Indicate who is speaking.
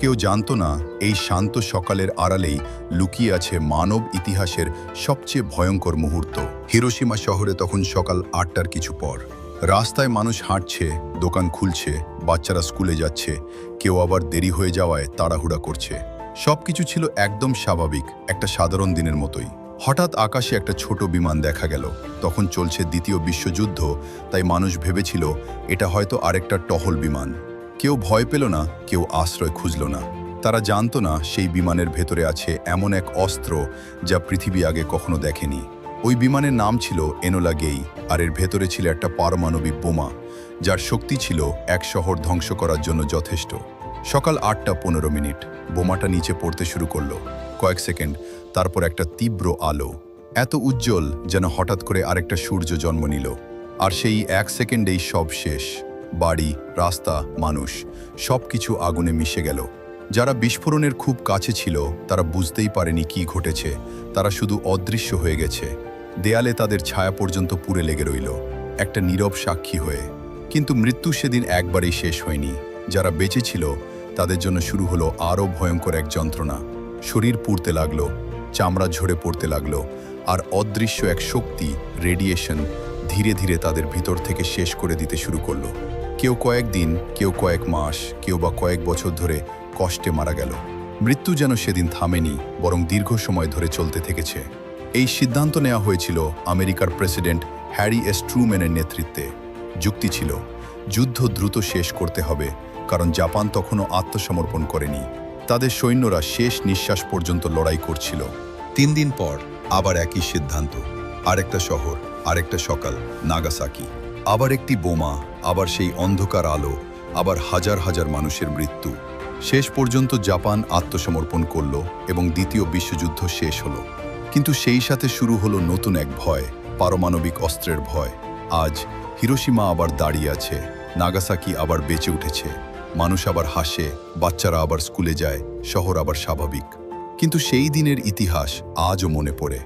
Speaker 1: কেউ জানত না এই শান্ত সকালের আড়ালেই লুকিয়ে আছে মানব ইতিহাসের সবচেয়ে ভয়ঙ্কর মুহূর্ত। হিরোশিমা শহরে তখন সকাল ৮টার কিছু পর। রাস্তায় মানুষ হাঁটছে, দোকান খুলছে, বাচ্চারা স্কুলে যাচ্ছে, কেউ আবার দেরি হয়ে যাওয়ায় তাড়াহুড়া করছে। সবকিছু ছিল একদম স্বাভাবিক, একটা সাধারণ দিনের মতোই। হঠাৎ আকাশে একটা ছোট বিমান দেখা গেল। তখন চলছে দ্বিতীয় বিশ্বযুদ্ধ, তাই মানুষ ভেবেছিল এটা হয়তো আরেকটা টহল বিমান। কেউ ভয় পেল না, কেউ আশ্রয় খুঁজল না। তারা জানত না সেই বিমানের ভেতরে আছে এমন এক অস্ত্র যা পৃথিবী আগে কখনো দেখেনি। ওই বিমানের নাম ছিল এনোলা গেই, আর এর ভেতরে ছিল একটা পারমাণবিক বোমা, যার শক্তি ছিল এক শহর ধ্বংস করার জন্য যথেষ্ট। সকাল ৮টা ১৫, বোমাটা নিচে পড়তে শুরু করলো। কয়েক সেকেন্ড, তারপর একটা তীব্র আলো, এত উজ্জ্বল যেন হঠাৎ করে আরেকটা সূর্য জন্ম নিল। আর সেই ১ সেকেন্ডেই সব শেষ। বাড়ি, রাস্তা, মানুষ, সব কিছু আগুনে মিশে গেল। যারা বিস্ফোরণের খুব কাছে ছিল তারা বুঝতেই পারেনি কি ঘটেছে, তারা শুধু অদৃশ্য হয়ে গেছে। দেয়ালে তাদের ছায়া পর্যন্ত পুড়ে লেগে রইল, একটা নীরব সাক্ষী হয়ে। কিন্তু মৃত্যু সেদিন একবারেই শেষ হয়নি। যারা বেঁচে ছিল তাদের জন্য শুরু হলো আরও ভয়ঙ্কর এক যন্ত্রণা। শরীর পুড়তে লাগলো, চামড়া ঝরে পড়তে লাগলো, আর অদৃশ্য এক শক্তি, রেডিয়েশন, ধীরে ধীরে তাদের ভিতর থেকে শেষ করে দিতে শুরু করলো। কেউ কয়েকদিন, কেউ কয়েক মাস, কেউ বা কয়েক বছর ধরে কষ্টে মারা গেল। মৃত্যু যেন সেদিন থামেনি, বরং দীর্ঘ সময় ধরে চলতে থেকেছে। এই সিদ্ধান্ত নেওয়া হয়েছিল আমেরিকার প্রেসিডেন্ট হ্যারি এস ট্রুম্যানের নেতৃত্বে। যুক্তি ছিল, যুদ্ধ দ্রুত শেষ করতে হবে, কারণ জাপান তখনও আত্মসমর্পণ করেনি। তাদের সৈন্যরা শেষ নিঃশ্বাস পর্যন্ত লড়াই করছিল। ৩ দিন পর আবার একই সিদ্ধান্ত। আরেকটা শহর, আরেকটা সকাল, নাগাসাকি। আবার একটি বোমা, আবার সেই অন্ধকার আলো, আবার হাজার হাজার মানুষের মৃত্যু। শেষ পর্যন্ত জাপান আত্মসমর্পণ করল এবং দ্বিতীয় বিশ্বযুদ্ধ শেষ হলো। কিন্তু সেই সাথে শুরু হলো নতুন এক ভয়, পারমাণবিক অস্ত্রের ভয়। আজ হিরোশিমা আবার দাঁড়িয়ে আছে, নাগাসাকি আবার বেঁচে উঠেছে, মানুষ আবার হাসে, বাচ্চারা আবার স্কুলে যায়, শহর আবার স্বাভাবিক। কিন্তু সেই দিনের ইতিহাস আজও মনে পড়ে।